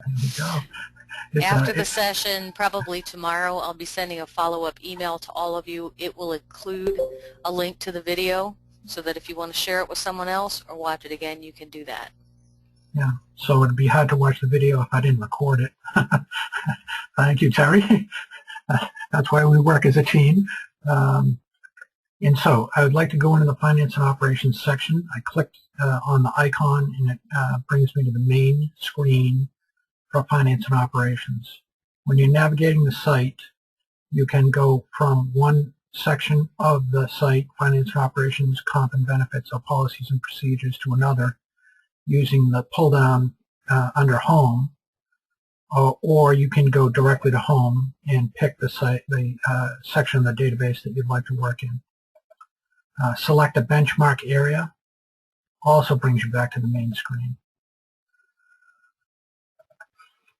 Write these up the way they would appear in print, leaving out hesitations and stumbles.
There we go. After the session, probably tomorrow, I'll be sending a follow-up email to all of you. It will include a link to the video so that if you want to share it with someone else or watch it again, you can do that. Yeah, so it'd be hard to watch the video if I didn't record it. Thank you, Terry. That's why we work as a team. And so I would like to go into the Finance and Operations section. I clicked on the icon, and it brings me to the main screen for Finance and Operations. When you're navigating the site, you can go from one section of the site, Finance and Operations, Comp and Benefits, or Policies and Procedures, to another using the pull-down under Home, or you can go directly to Home and pick the section of the database that you'd like to work in. Select a benchmark area, also brings you back to the main screen.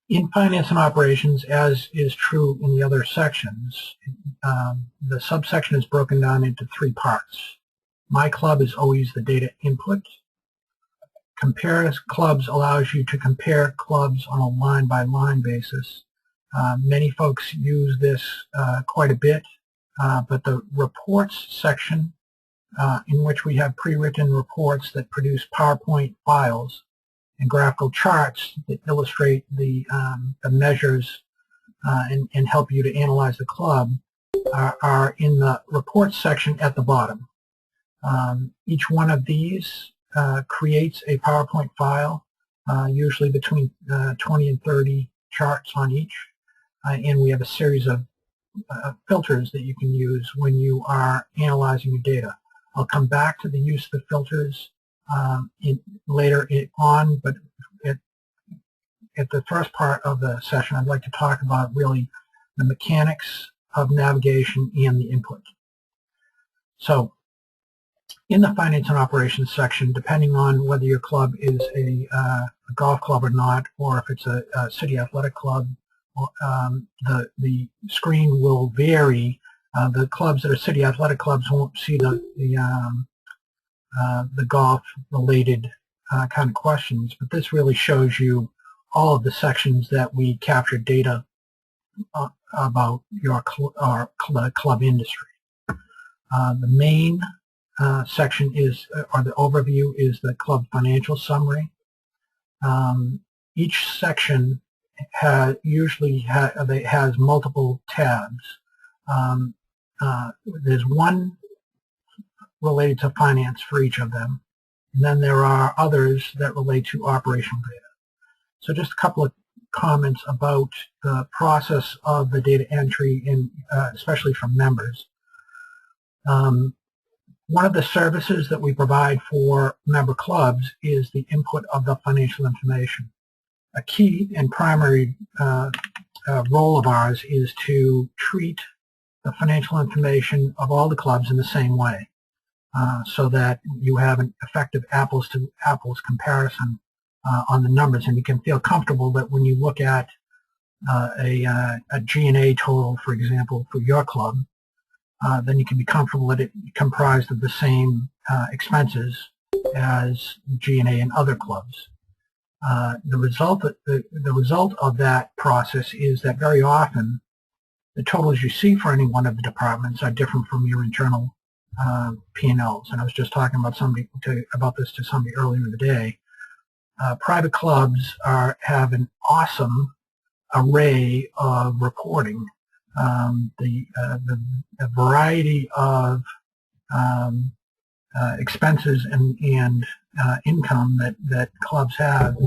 In Finance and Operations, as is true in the other sections, the subsection is broken down into three parts. My Club is always the data input. Compare Clubs allows you to compare clubs on a line-by-line basis. Many folks use this quite a bit, but the Reports section, in which we have pre-written reports that produce PowerPoint files and graphical charts that illustrate the measures and help you to analyze the club, are in the Reports section at the bottom. Each one of these creates a PowerPoint file, usually between 20 and 30 charts on each, and we have a series of filters that you can use when you are analyzing your data. I'll come back to the use of the filters later on, but at the first part of the session, I'd like to talk about really the mechanics of navigation and the input. So, in the Finance and Operations section, depending on whether your club is a golf club or not, or if it's a city athletic club, the screen will vary. The clubs that are city athletic clubs won't see the golf-related kind of questions, but this really shows you all of the sections that we capture data about your club industry. The main section is, or the overview, is the club financial summary. Each section usually has multiple tabs. There's one related to finance for each of them, and then there are others that relate to operational data. So just a couple of comments about the process of the data entry, especially from members. One of the services that we provide for member clubs is the input of the financial information. A key and primary role of ours is to treat the financial information of all the clubs in the same way, so that you have an effective apples-to-apples comparison on the numbers, and you can feel comfortable that when you look at a G&A total, for example, for your club, then you can be comfortable that it's comprised of the same expenses as G&A in other clubs. The result of that process is that very often the totals you see for any one of the departments are different from your internal P&Ls. And I was just talking about this to somebody earlier in the day. Private clubs have an awesome array of reporting. The variety of expenses and income that clubs have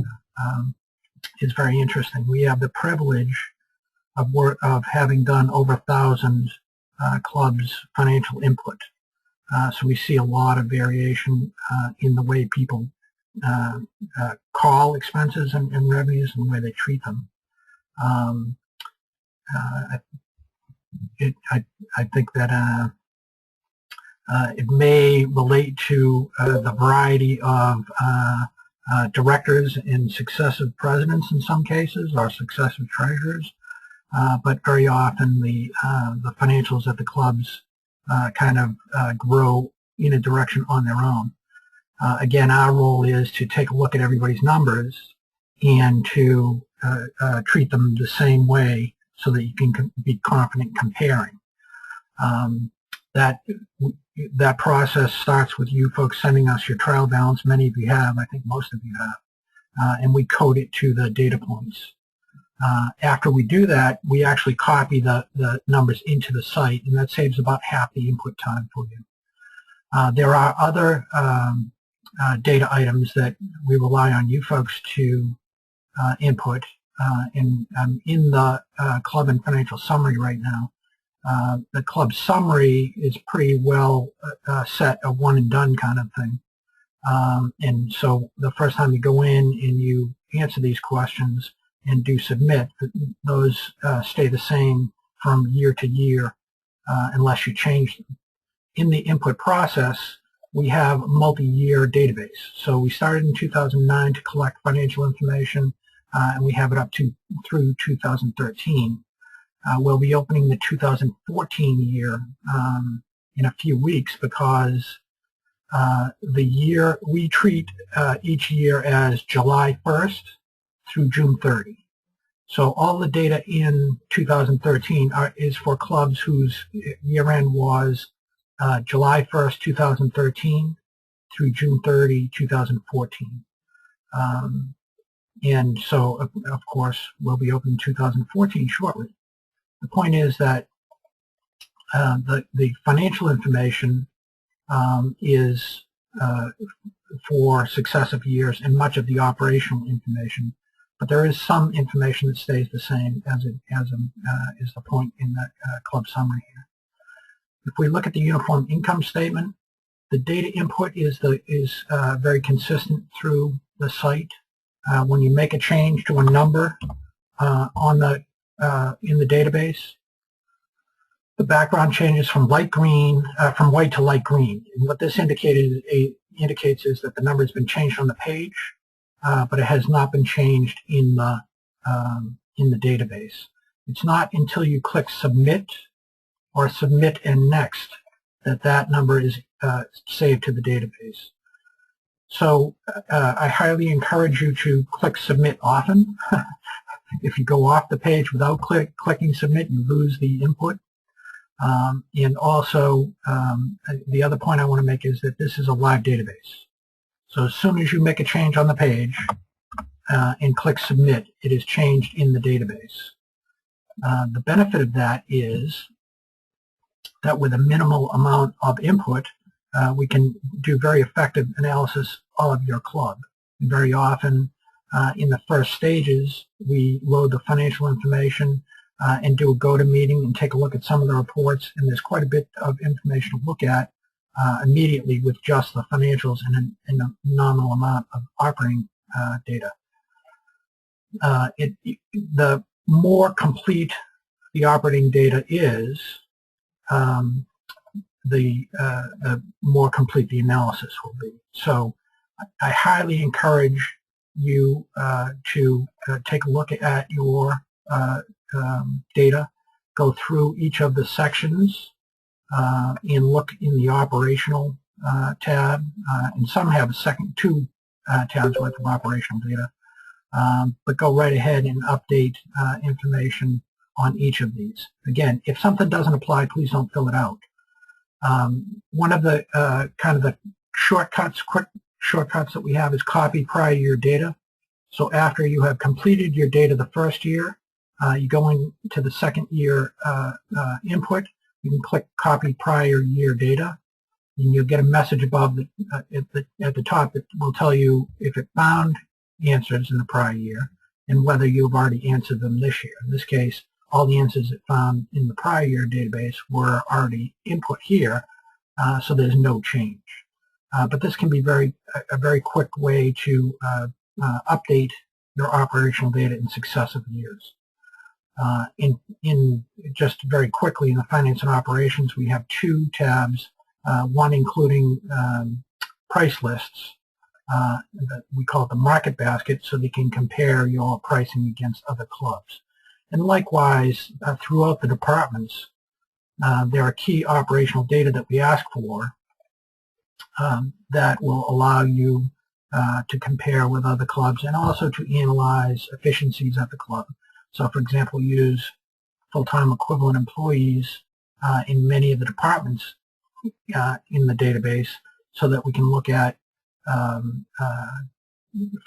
is very interesting. We have the privilege of having done over 1,000 clubs' financial input. So we see a lot of variation in the way people call expenses and revenues and the way they treat them. I think that it may relate to the variety of directors and successive presidents in some cases, or successive treasurers, but very often the financials at the clubs kind of grow in a direction on their own. Again, our role is to take a look at everybody's numbers and to treat them the same way so that you can be confident comparing. That process starts with you folks sending us your trial balance. Many of you have, I think most of you have, and we code it to the data points. After we do that, we actually copy the numbers into the site, and that saves about half the input time for you. There are other data items that we rely on you folks to input, and I'm in the club and financial summary right now. The club summary is pretty well set, a one and done kind of thing. And so the first time you go in and you answer these questions and do submit, those stay the same from year to year unless you change them. In the input process, we have a multi-year database. So we started in 2009 to collect financial information, and we have it up through 2013. We'll be opening the 2014 year in a few weeks because the year we treat each year as July 1st through June 30. So all the data in 2013 is for clubs whose year end was July 1st, 2013 through June 30, 2014. And so, of course, we'll be opening 2014 shortly. The point is that the financial information is for successive years and much of the operational information, but there is some information that stays the same as is the point in that club summary here. If we look at the uniform income statement, the data input is very consistent through the site. When you make a change to a number in the database, the background changes from white to light green. And what this indicates is that the number has been changed on the page, but it has not been changed in the database. It's not until you click submit or submit and next that number is saved to the database. So I highly encourage you to click submit often. If you go off the page without clicking submit, you lose the input. And also, the other point I want to make is that this is a live database. So as soon as you make a change on the page and click submit, it is changed in the database. The benefit of that is that with a minimal amount of input, we can do very effective analysis of your club. And very often, in the first stages, we load the financial information and do a GoToMeeting and take a look at some of the reports, and there's quite a bit of information to look at immediately with just the financials and a nominal amount of operating data. The more complete the operating data is, the more complete the analysis will be. So I highly encourage you to take a look at your data, go through each of the sections and look in the operational tab, and some have two tabs worth of operational data, but go right ahead and update information on each of these. Again, if something doesn't apply, please don't fill it out. One of the kind of the quick shortcuts that we have is copy prior year data. So after you have completed your data the first year, you go into the second year input. You can click copy prior year data, and you'll get a message above at the top that will tell you if it found answers in the prior year and whether you've already answered them this year. In this case, all the answers it found in the prior year database were already input here, so there's no change. But this can be a very quick way to update your operational data in successive years. Just very quickly, in the finance and operations, we have two tabs, one including price lists. We call it the market basket, so they can compare your pricing against other clubs. And likewise, throughout the departments, there are key operational data that we ask for that will allow you to compare with other clubs, and also to analyze efficiencies at the club. So, for example, use full-time equivalent employees in many of the departments in the database, so that we can look at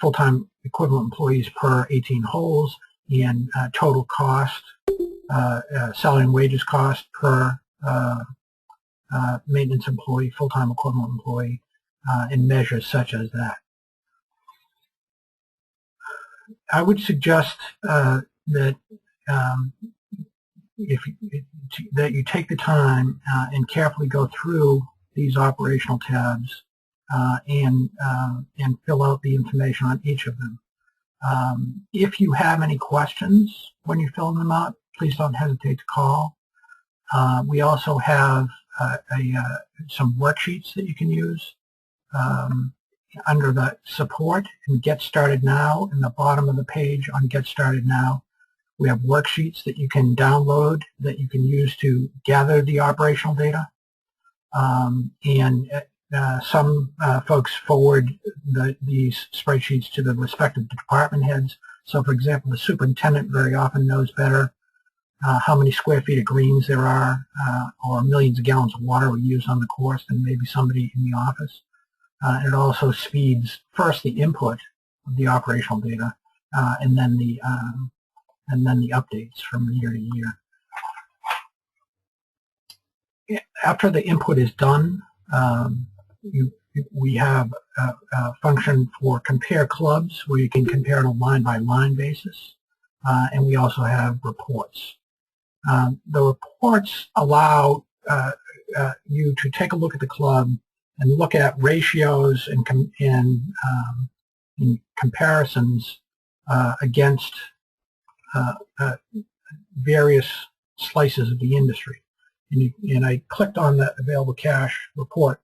full-time equivalent employees per 18 holes and total cost, salary and wages cost per maintenance employee, full-time equivalent employee, and measures such as that. I would suggest that that you take the time and carefully go through these operational tabs and fill out the information on each of them. If you have any questions when you're filling them out, please don't hesitate to call. We also have some worksheets that you can use under the support and Get Started Now. In the bottom of the page on Get Started Now, we have worksheets that you can download that you can use to gather the operational data. Some folks forward these spreadsheets to the respective department heads. So, for example, the superintendent very often knows better how many square feet of greens there are or millions of gallons of water we use on the course than maybe somebody in the office. It also speeds first the input of the operational data and then the updates from year to year. After the input is done, we have a function for compare clubs where you can compare on a line-by-line basis, and we also have reports. The reports allow you to take a look at the club and look at ratios and comparisons against various slices of the industry. And I clicked on the available cash report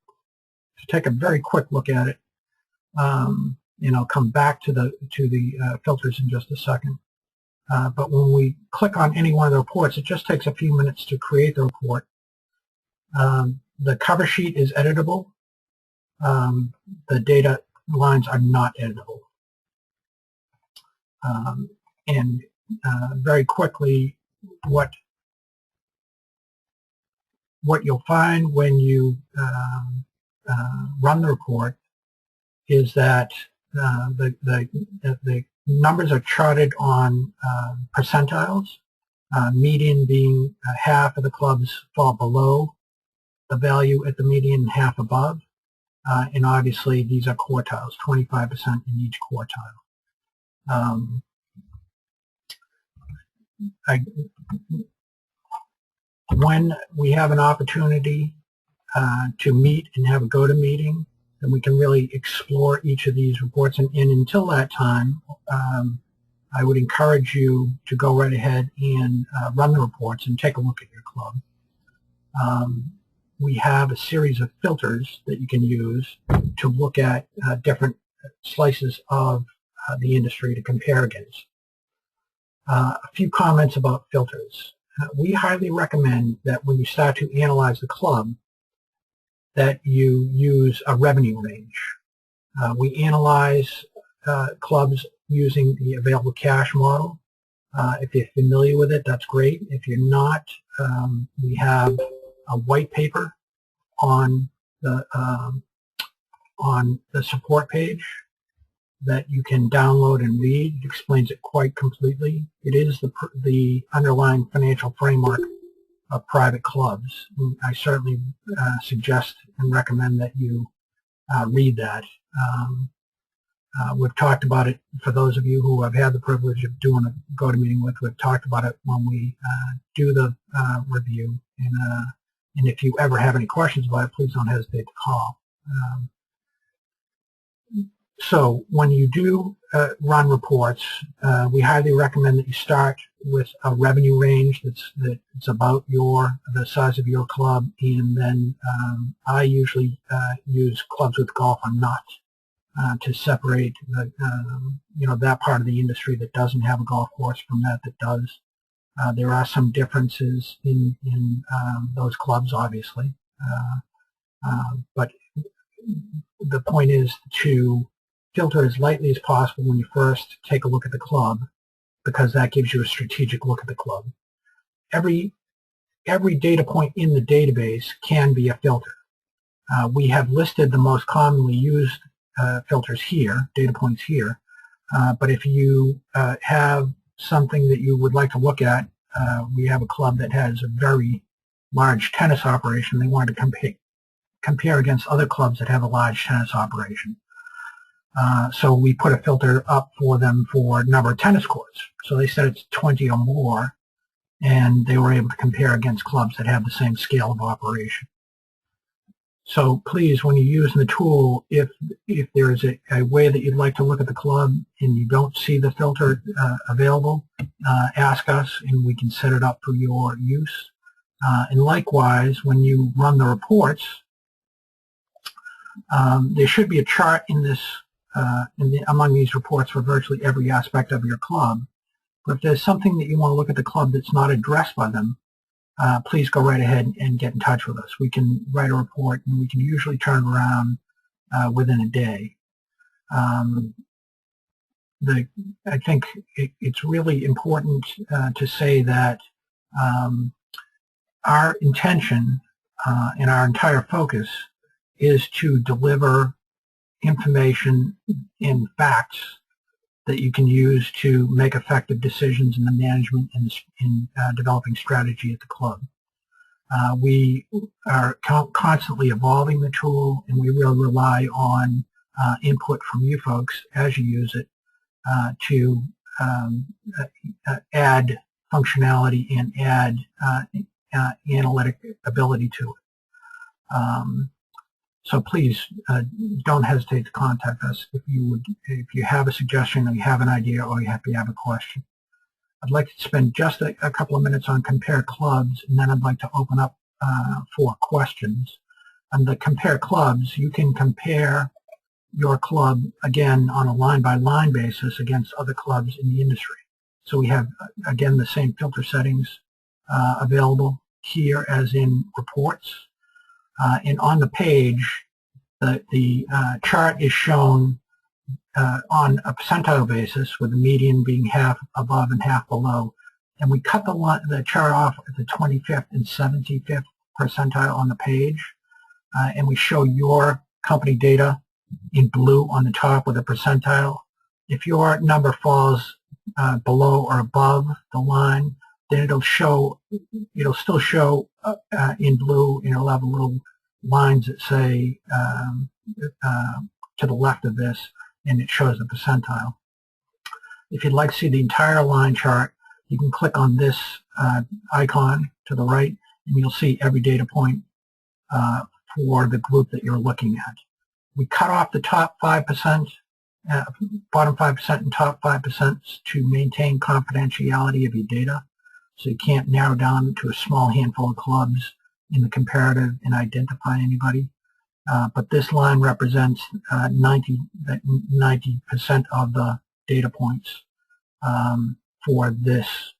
to take a very quick look at it. And I'll come back to the filters in just a second. But when we click on any one of the reports, it just takes a few minutes to create the report. The cover sheet is editable. The data lines are not editable. And very quickly, what you'll find when you run the report is that the numbers are charted on percentiles, median being half of the clubs fall below the value at the median and half above. And obviously these are quartiles, 25% in each quartile. When we have an opportunity to meet and have a go-to-meeting, then we can really explore each of these reports. And until that time, I would encourage you to go right ahead and run the reports and take a look at your club. We have a series of filters that you can use to look at different slices of the industry to compare against. A few comments about filters. We highly recommend that when you start to analyze the club, that you use a revenue range. We analyze clubs using the available cash model. If you're familiar with it, that's great. If you're not, we have a white paper on the support page that you can download and read. It explains it quite completely. It is the underlying financial framework of private clubs. I certainly suggest and recommend that you read that. We've talked about it, for those of you who have had the privilege of doing a go-to-meeting with, we've talked about it when we do the review. And if you ever have any questions about it, please don't hesitate to call. So when you do run reports, we highly recommend that you start with a revenue range that's about the size of your club, and then I usually use clubs with golf or not to separate that part of the industry that doesn't have a golf course from that does. There are some differences in those clubs, obviously, but the point is to filter as lightly as possible when you first take a look at the club, because that gives you a strategic look at the club. Every data point in the database can be a filter. We have listed the most commonly used filters here, data points here, but if you have something that you would like to look at, we have a club that has a very large tennis operation. They wanted to compare against other clubs that have a large tennis operation. So we put a filter up for them for number of tennis courts. So they said it's 20 or more, and they were able to compare against clubs that have the same scale of operation. So please, when you're using the tool, if there is a way that you'd like to look at the club and you don't see the filter available, ask us and we can set it up for your use. And likewise, when you run the reports, there should be a chart in this among these reports for virtually every aspect of your club. But if there's something that you want to look at the club that's not addressed by them, please go right ahead and get in touch with us. We can write a report, and we can usually turn it around within a day. I think it's really important to say that our intention and our entire focus is to deliver information and facts that you can use to make effective decisions in the management and in developing strategy at the club. We are constantly evolving the tool, and we really rely on input from you folks as you use it to add functionality and add analytic ability to it. So please don't hesitate to contact us if you have a suggestion or you have an idea or you have a question. I'd like to spend just a couple of minutes on compare clubs, and then I'd like to open up for questions. On the compare clubs, you can compare your club again on a line-by-line basis against other clubs in the industry. So we have again the same filter settings available here as in reports. And on the page, the chart is shown on a percentile basis, with the median being half above and half below. And we cut the chart off at the 25th and 75th percentile on the page, and we show your company data in blue on the top with a percentile. If your number falls below or above the line, then it'll still show in blue, and it'll have little lines that say to the left of this, and it shows the percentile. If you'd like to see the entire line chart, you can click on this icon to the right, and you'll see every data point for the group that you're looking at. We cut off the top 5%, bottom 5% and top 5% to maintain confidentiality of your data, so you can't narrow down to a small handful of clubs in the comparative and identify anybody. But this line represents 90% of the data points for this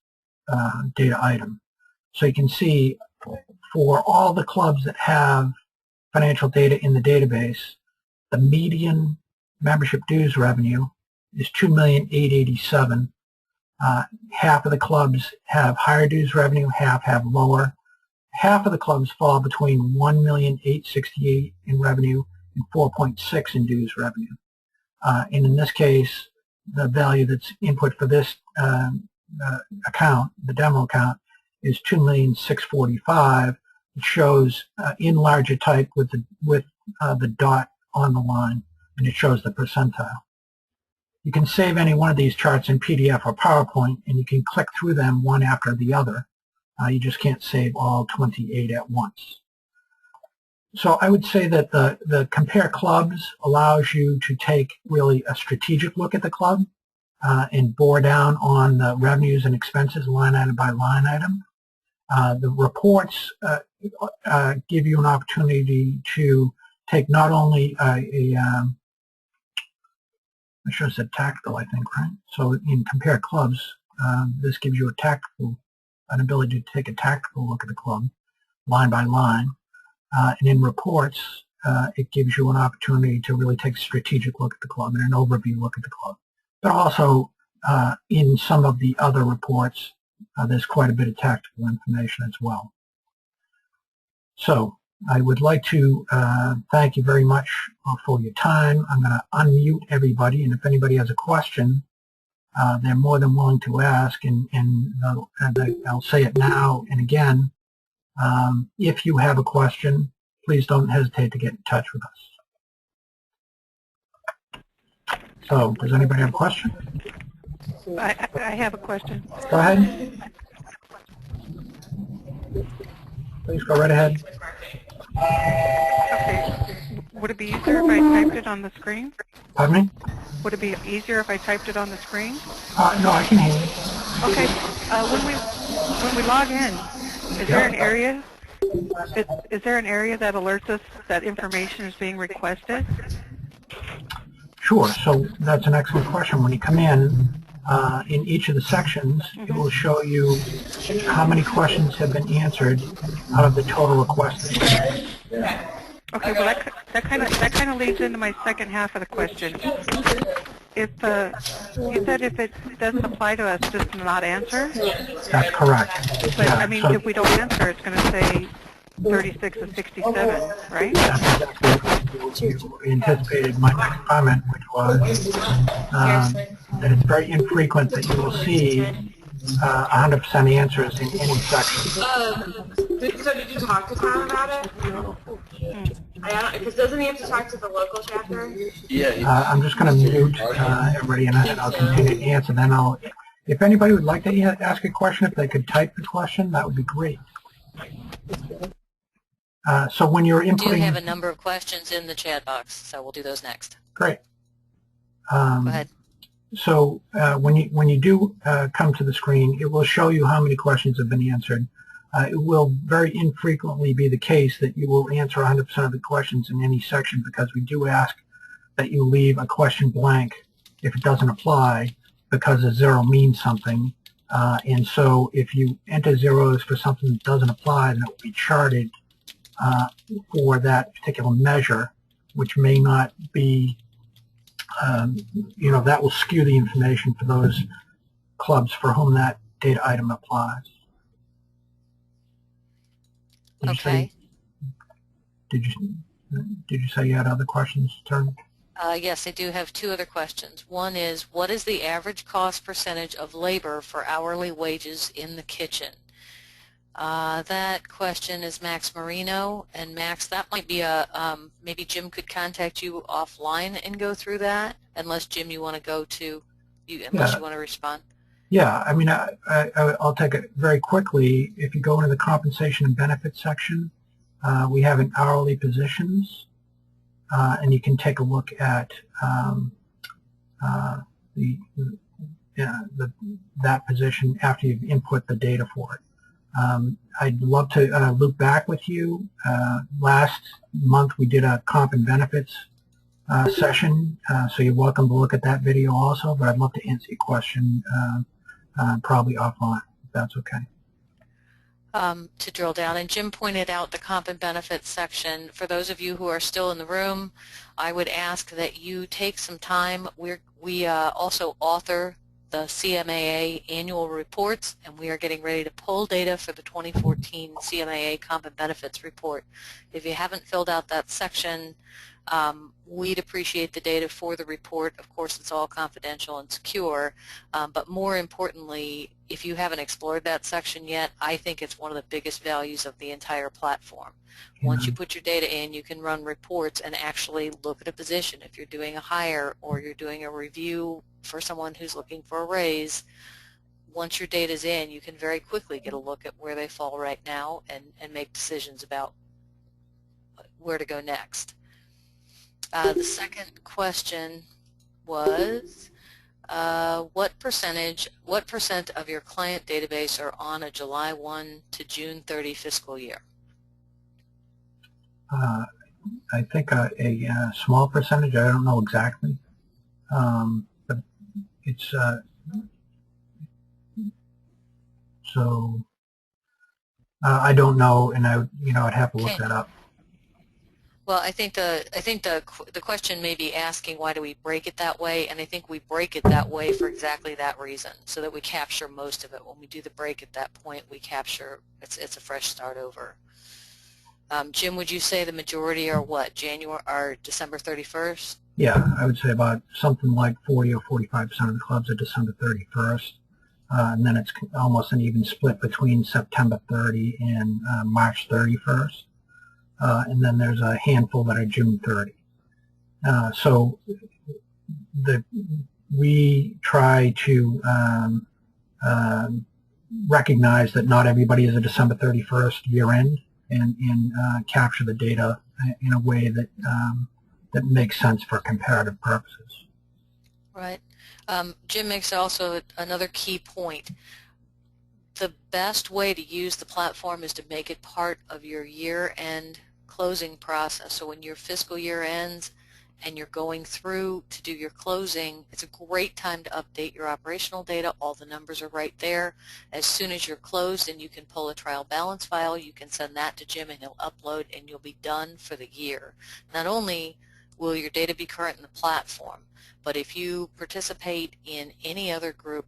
data item. So you can see for all the clubs that have financial data in the database, the median membership dues revenue is $2,887,000. Half of the clubs have higher dues revenue, half have lower. Half of the clubs fall between $1,868,000 in revenue and $4.6 in dues revenue. And in this case, the value that's input for this account, the demo account, is $2,645,000. It shows in larger type with the dot on the line, and it shows the percentile. You can save any one of these charts in PDF or PowerPoint, and you can click through them one after the other. You just can't save all 28 at once. So I would say that the compare clubs allows you to take really a strategic look at the club and bore down on the revenues and expenses line item by line item. The reports give you an opportunity to take not only I should have said tactical, I think, right? So in compare clubs, this gives you an ability to take a tactical look at the club line by line. And in reports, it gives you an opportunity to really take a strategic look at the club and an overview look at the club. But also, in some of the other reports, there's quite a bit of tactical information as well. So I would like to thank you very much for your time. I'm going to unmute everybody, and if anybody has a question, they're more than willing to ask, and I'll say it now and again. If you have a question, please don't hesitate to get in touch with us. So, does anybody have a question? I have a question. Go ahead. Please go right ahead. Okay. Would it be easier if I typed it on the screen? Pardon me? Would it be easier if I typed it on the screen? No, I can hear you. Okay. When we log in, is there an area? Is there an area that alerts us that information is being requested? Sure. So that's an excellent question. When you come in each of the sections, it will show you how many questions have been answered out of the total requested. Okay. Well, that kind of leads into my second half of the question. If you said if it doesn't apply to us, just not answer. That's correct. But Yeah, I mean, so if we don't answer, it's going to say 36 of 67, right? that's exactly what you anticipated my next comment, which was that it's very infrequent that you will see 100% answers in any section. So did you talk to Tom about it? Because doesn't he have to talk to the local chapter? Yeah. I'm just going to mute everybody, and I'll continue to answer. Then if anybody would like to ask a question, if they could type the question, that would be great. So when you're inputting... We do have a number of questions in the chat box, so we'll do those next. Great. Go ahead. So when you do come to the screen, it will show you how many questions have been answered. It will very infrequently be the case that you will answer 100% of the questions in any section, because we do ask that you leave a question blank if it doesn't apply, because a zero means something. And so if you enter zeros for something that doesn't apply, then it will be charted for that particular measure, which may not be, that will skew the information for those clubs for whom that data item applies. Okay. Did you say you had other questions, Turner? Yes, I do have two other questions. One is, what is the average cost percentage of labor for hourly wages in the kitchen? That question is Max Marino, and Max, that might be maybe Jim could contact you offline and go through that, unless Jim, you want to go to, unless you want to respond. Yeah, I mean, I'll take it very quickly. If you go into the compensation and benefits section, we have an hourly positions, and you can take a look at that position after you've input the data for it. I'd love to loop back with you. Last month we did a comp and benefits session, so you're welcome to look at that video also, but I'd love to answer your question probably offline, if that's okay. To drill down, and Jim pointed out the comp and benefits section. For those of you who are still in the room, I would ask that you take some time. We also author the CMAA annual reports, and we are getting ready to pull data for the 2014 CMAA comp and benefits report. If you haven't filled out that section, we'd appreciate the data for the report. Of course, it's all confidential and secure, but more importantly, if you haven't explored that section yet, I think it's one of the biggest values of the entire platform. Once you put your data in, you can run reports and actually look at a position. If you're doing a hire or you're doing a review for someone who's looking for a raise, once your data's in, you can very quickly get a look at where they fall right now and make decisions about where to go next. The second question was, what percent of your client database are on a July 1 to June 30 fiscal year? I think a small percentage. I don't know exactly, but it's I don't know, and I'd have to look that up. Well, I think the question may be asking why do we break it that way, and I think we break it that way for exactly that reason, so that we capture most of it. When we do the break at that point, we capture it's a fresh start over. Jim, would you say the majority are what, December 31st? Yeah, I would say about something like 40 or 45% of the clubs are December 31st. And then it's almost an even split between September 30 and March 31st. And then there's a handful that are June 30. So we try to recognize that not everybody is a December 31st year end, and capture the data in a way that that makes sense for comparative purposes. Right. Jim makes also another key point. The best way to use the platform is to make it part of your year-end closing process. So when your fiscal year ends and you're going through to do your closing, it's a great time to update your operational data. All the numbers are right there. As soon as you're closed and you can pull a trial balance file, you can send that to Jim and he'll upload and you'll be done for the year. Not only will your data be current in the platform, but if you participate in any other group,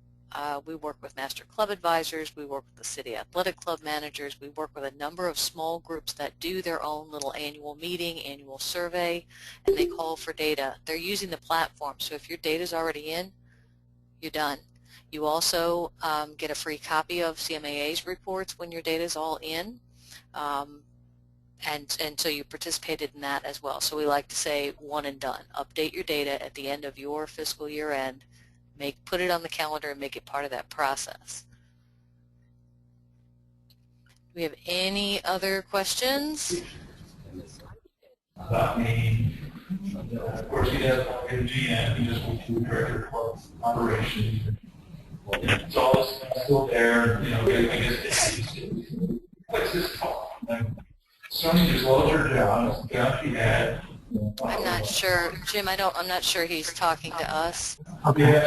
we work with Master Club Advisors, we work with the City Athletic Club Managers, we work with a number of small groups that do their own little annual meeting, annual survey, and they call for data. They're using the platform, so if your data is already in, you're done. You also get a free copy of CMAA's reports when your data is all in, and so you participated in that as well. So we like to say one and done. Update your data at the end of your fiscal year end. Put it on the calendar and make it part of that process. Do we have any other questions? About me, of course he does want to be the GM, he just wants to be director of operations. It's all still there, you know, I guess what's this called? Sonya just loves her job, job she had. I'm not sure, Jim. I'm not sure he's talking to us. Okay.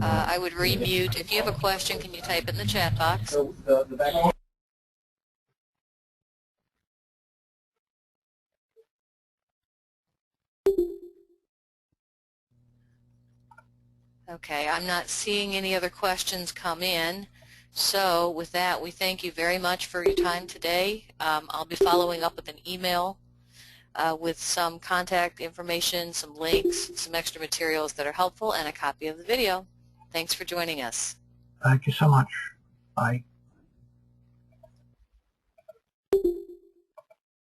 I would remute. If you have a question, can you type it in the chat box? Okay, I'm not seeing any other questions come in. So with that, we thank you very much for your time today. I'll be following up with an email with some contact information, some links, some extra materials that are helpful, and a copy of the video. Thanks for joining us. Thank you so much. Bye.